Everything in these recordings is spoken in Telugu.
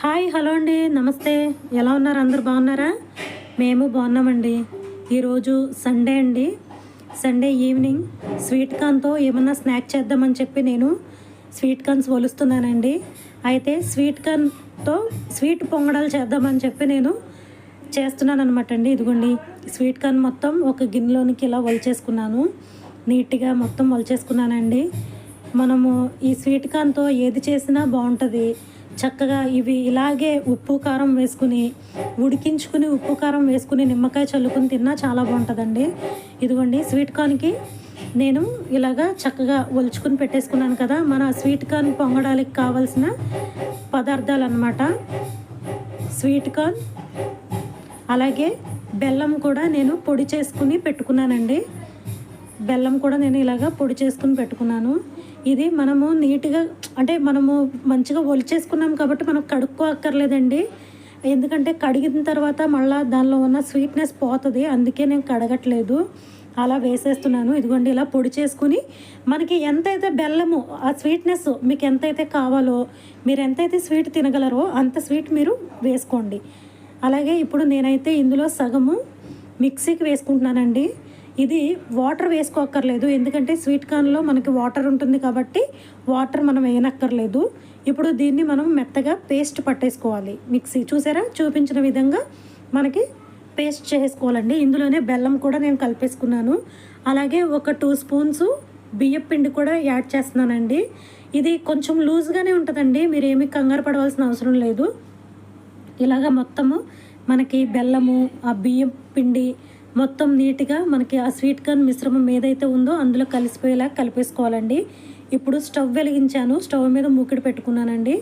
హాయ్ హలో అండి, నమస్తే. ఎలా ఉన్నారు? అందరు బాగున్నారా? మేము బాగున్నామండి. ఈరోజు సండే అండి. సండే ఈవినింగ్ స్వీట్ కార్న్తో ఏమన్నా స్నాక్ చేద్దామని చెప్పి నేను స్వీట్ కార్న్స్ ఒలుస్తున్నానండి. అయితే స్వీట్ కార్న్తో స్వీట్ పొంగడాలు చేద్దామని చెప్పి నేను చేస్తున్నాను అనమాట అండి. ఇదిగోండి, స్వీట్ కార్న్ మొత్తం ఒక గిన్నెలోనికి ఇలా ఒలిచేసుకున్నాను. నీట్గా మొత్తం ఒలిచేసుకున్నానండి. మనము ఈ స్వీట్ కార్న్తో ఏది చేసినా బాగుంటుంది. చక్కగా ఇవి ఇలాగే ఉప్పు కారం వేసుకుని ఉడికించుకుని ఉప్పు కారం వేసుకుని నిమ్మకాయ చల్లుకుని తిన్నా చాలా బాగుంటుందండి. ఇదిగోండి, స్వీట్ కార్న్కి నేను ఇలాగా చక్కగా ఒలుచుకుని పెట్టేసుకున్నాను కదా. మన స్వీట్ కార్న్ పొంగడానికి కావాల్సిన పదార్థాలు అన్నమాట. స్వీట్ కార్న్ అలాగే బెల్లం కూడా నేను పొడి చేసుకుని పెట్టుకున్నానండి. బెల్లం కూడా నేను ఇలాగా పొడి చేసుకుని పెట్టుకున్నాను. ఇది మనము నీట్గా అంటే మనము మంచిగా ఒలిచేసుకున్నాం కాబట్టి మనం కడుక్కోక్కర్లేదండి. ఎందుకంటే కడిగిన తర్వాత మళ్ళీ దానిలో ఉన్న స్వీట్నెస్ పోతుంది, అందుకే నేను కడగట్లేదు, అలా వేసేస్తున్నాను. ఇదిగోండి, ఇలా పొడి చేసుకుని మనకి ఎంతైతే బెల్లము ఆ స్వీట్నెస్ మీకు ఎంతైతే కావాలో, మీరు ఎంతైతే స్వీట్ తినగలరో అంత స్వీట్ మీరు వేసుకోండి. అలాగే ఇప్పుడు నేనైతే ఇందులో సగము మిక్సీకి వేసుకుంటున్నానండి. ఇది వాటర్ వేసుకోక్కర్లేదు, ఎందుకంటే స్వీట్ కార్న్లో మనకి వాటర్ ఉంటుంది కాబట్టి వాటర్ మనం వేయనక్కర్లేదు. ఇప్పుడు దీన్ని మనం మెత్తగా పేస్ట్ పట్టేసుకోవాలి. మిక్సీ చూసారా, చూపించిన విధంగా మనకి పేస్ట్ చేసుకోవాలండి. ఇందులోనే బెల్లం కూడా నేను కలిపేసుకున్నాను. అలాగే ఒక 2 స్పూన్స్ బియ్యం పిండి కూడా యాడ్ చేస్తున్నానండి. ఇది కొంచెం లూజ్గానే ఉంటుందండి, మీరు ఏమీ కంగారు పడవలసిన అవసరం లేదు. ఇలాగ మొత్తము మనకి బెల్లము ఆ బియ్యం పిండి మొత్తం నీట్గా మనకి ఆ స్వీట్ కార్న్ మిశ్రమం ఏదైతే ఉందో అందులో కలిసిపోయేలా కలిపేసుకోవాలండి. ఇప్పుడు స్టవ్ వెలిగించాను, స్టవ్ మీద మూకుడు పెట్టుకున్నానండి.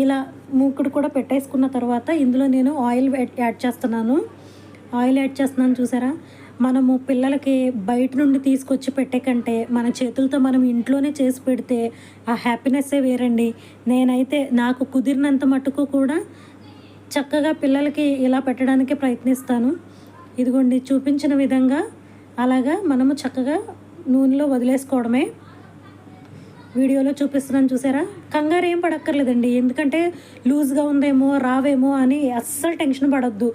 ఇలా మూకుడు కూడా పెట్టేసుకున్న తర్వాత ఇందులో నేను ఆయిల్ యాడ్ చేస్తున్నాను. చూసారా, మనము పిల్లలకి బయట నుండి తీసుకొచ్చి పెట్టే కంటే మన చేతులతో మనం ఇంట్లోనే చేసి పెడితే ఆ హ్యాపీనెస్సే వేరండి. నేనైతే నాకు కుదిరినంత మటుకు కూడా చక్కగా పిల్లలకి ఇలా పెట్టడానికి ప్రయత్నిస్తాను. ఇదిగోండి, చూపించిన విధంగా అలాగా మనము చక్కగా నూనెలో వదిలేసుకోవడమే. వీడియోలో చూపిస్తున్నాను చూసారా. కంగారు ఏం పడక్కర్లేదండి, ఎందుకంటే లూజ్గా ఉందేమో రావేమో అని అస్సలు టెన్షన్ పడొద్దు.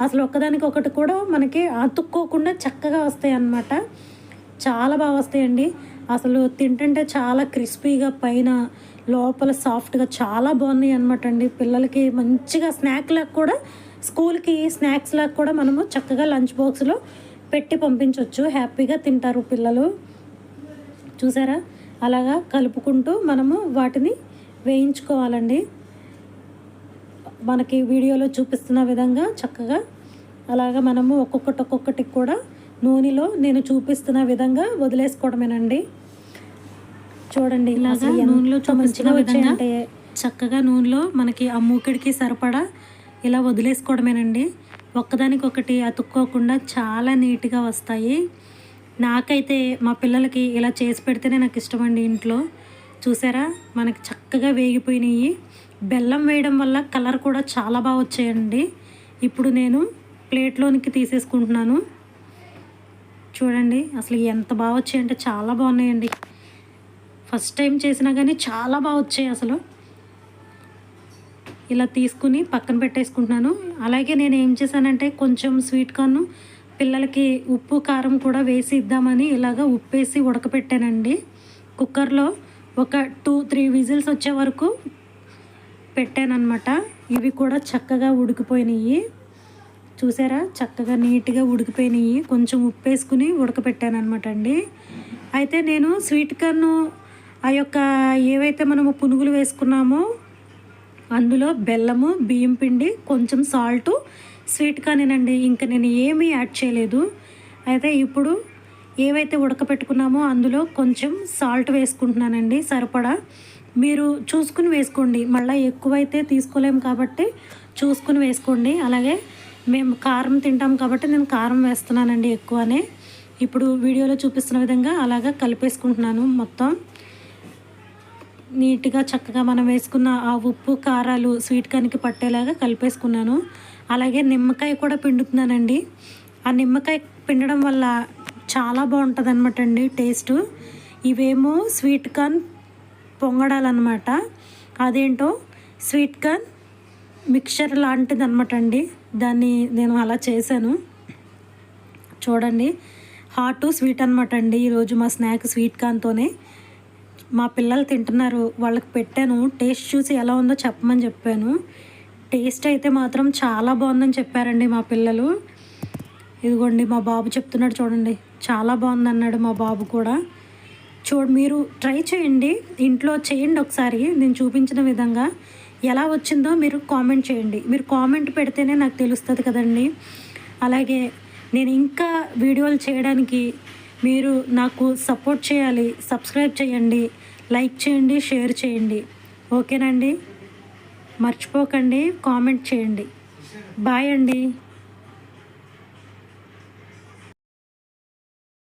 అసలు ఒక్కదానికి ఒకటి కూడా మనకి అతుక్కోకుండా చక్కగా వస్తాయి అన్నమాట. చాలా బాగా వస్తాయండి. అసలు తింటుంటే చాలా క్రిస్పీగా పైన లోపల సాఫ్ట్గా చాలా బాగున్నాయి అనమాట అండి. పిల్లలకి మంచిగా స్నాక్ లాగా కూడా, స్కూల్కి స్నాక్స్ లాగా కూడా మనము చక్కగా లంచ్ బాక్స్లో పెట్టి పంపించవచ్చు, హ్యాపీగా తింటారు పిల్లలు. చూసారా, అలాగా కలుపుకుంటూ మనము వాటిని వేయించుకోవాలండి. మనకి వీడియోలో చూపిస్తున్న విధంగా చక్కగా అలాగా మనము ఒక్కొక్కటి కూడా నూనెలో నేను చూపిస్తున్న విధంగా వదిలేసుకోవడమేనండి. చూడండి, ఇలాగా నూనెలో మంచిగా వచ్చాయంటే చక్కగా నూనెలో మనకి ఆ మూకిడికి సరిపడా ఇలా వదిలేసుకోవడమేనండి. ఒక్కదానికొకటి అతుక్కోకుండా చాలా నీట్గా వస్తాయి. నాకైతే మా పిల్లలకి ఇలా చేసి పెడితేనే నాకు ఇష్టమండి ఇంట్లో. చూసారా, మనకి చక్కగా వేగిపోయినాయి. బెల్లం వేయడం వల్ల కలర్ కూడా చాలా బాగా వచ్చాయండి. ఇప్పుడు నేను ప్లేట్లోనికి తీసేసుకుంటున్నాను. చూడండి, అసలు ఎంత బాగా వచ్చాయంటే చాలా బాగున్నాయండి. ఫస్ట్ టైం చేసినా కానీ చాలా బాగా వచ్చాయి అసలు. ఇలా తీసుకుని పక్కన పెట్టేసుకుంటున్నాను. అలాగే నేను ఏం చేశానంటే కొంచెం స్వీట్ కార్న్ పిల్లలకి ఉప్పు కారం కూడా వేసి ఇద్దామని ఇలాగ ఉప్పేసి ఉడకపెట్టానండి. కుక్కర్లో ఒక 2-3 విజిల్స్ వచ్చే వరకు పెట్టానన్నమాట. ఇవి కూడా చక్కగా ఉడికిపోయినాయి. చూసారా, చక్కగా నీట్గా ఉడికిపోయినాయి. కొంచెం ఉప్పు వేసుకుని ఉడకపెట్టానమాట అండి. అయితే నేను స్వీట్ కార్న్ ఆ యొక్క ఏవైతే మనము పునుగులు వేసుకున్నామో అందులో బెల్లము, బియ్యం పిండి, కొంచెం సాల్టు, స్వీట్ కార్నేనండి. ఇంకా నేను ఏమీ యాడ్ చేయలేదు. అయితే ఇప్పుడు ఏవైతే ఉడకపెట్టుకున్నామో అందులో కొంచెం సాల్ట్ వేసుకుంటున్నానండి, సరిపడా. మీరు చూసుకుని వేసుకోండి, మళ్ళీ ఎక్కువైతే తీసుకోలేము కాబట్టి చూసుకుని వేసుకోండి. అలాగే మేము కారం తింటాం కాబట్టి నేను కారం వేస్తున్నానండి ఎక్కువనే. ఇప్పుడు వీడియోలో చూపిస్తున్న విధంగా అలాగా కలిపేసుకుంటున్నాను. మొత్తం నీట్గా చక్కగా మనం వేసుకున్న ఆ ఉప్పు కారాలు స్వీట్ కార్న్కి పట్టేలాగా కలిపేసుకున్నాను. అలాగే నిమ్మకాయ కూడా పిండుతున్నానండి. ఆ నిమ్మకాయ పిండడం వల్ల చాలా బాగుంటుంది అనమాట అండి టేస్ట్. ఇవేమో స్వీట్ కార్న్ పొంగడాలన్నమాట. అదేంటో స్వీట్ కార్న్ మిక్చర్ లాంటిది అనమాట అండి. దాన్ని నేను అలా చేశాను. చూడండి, హాట్ స్వీట్ అనమాట అండి. ఈరోజు మా స్నాక్ స్వీట్ కార్న్తోనే. మా పిల్లలు తింటున్నారు, వాళ్ళకి పెట్టాను. టేస్ట్ చూసి ఎలా ఉందో చెప్పమని చెప్పాను. టేస్ట్ అయితే మాత్రం చాలా బాగుందని చెప్పారండి మా పిల్లలు. ఇదిగోండి మా బాబు చెప్తున్నాడు చూడండి, చాలా బాగుంది అన్నాడు మా బాబు కూడా. మీరు ట్రై చేయండి, ఇంట్లో చేయండి ఒకసారి. నేను చూపించిన విధంగా ఎలా వచ్చిందో మీరు కామెంట్ చేయండి. మీరు కామెంట్ పెడితేనే నాకు తెలుస్తుంది కదండి. అలాగే నేను ఇంకా వీడియోలు చేయడానికి మీరు నాకు సపోర్ట్ చేయాలి. సబ్స్క్రైబ్ చేయండి, లైక్ చేయండి, షేర్ చేయండి. ఓకేనండి, మర్చిపోకండి, కామెంట్ చేయండి. బాయ్ అండి.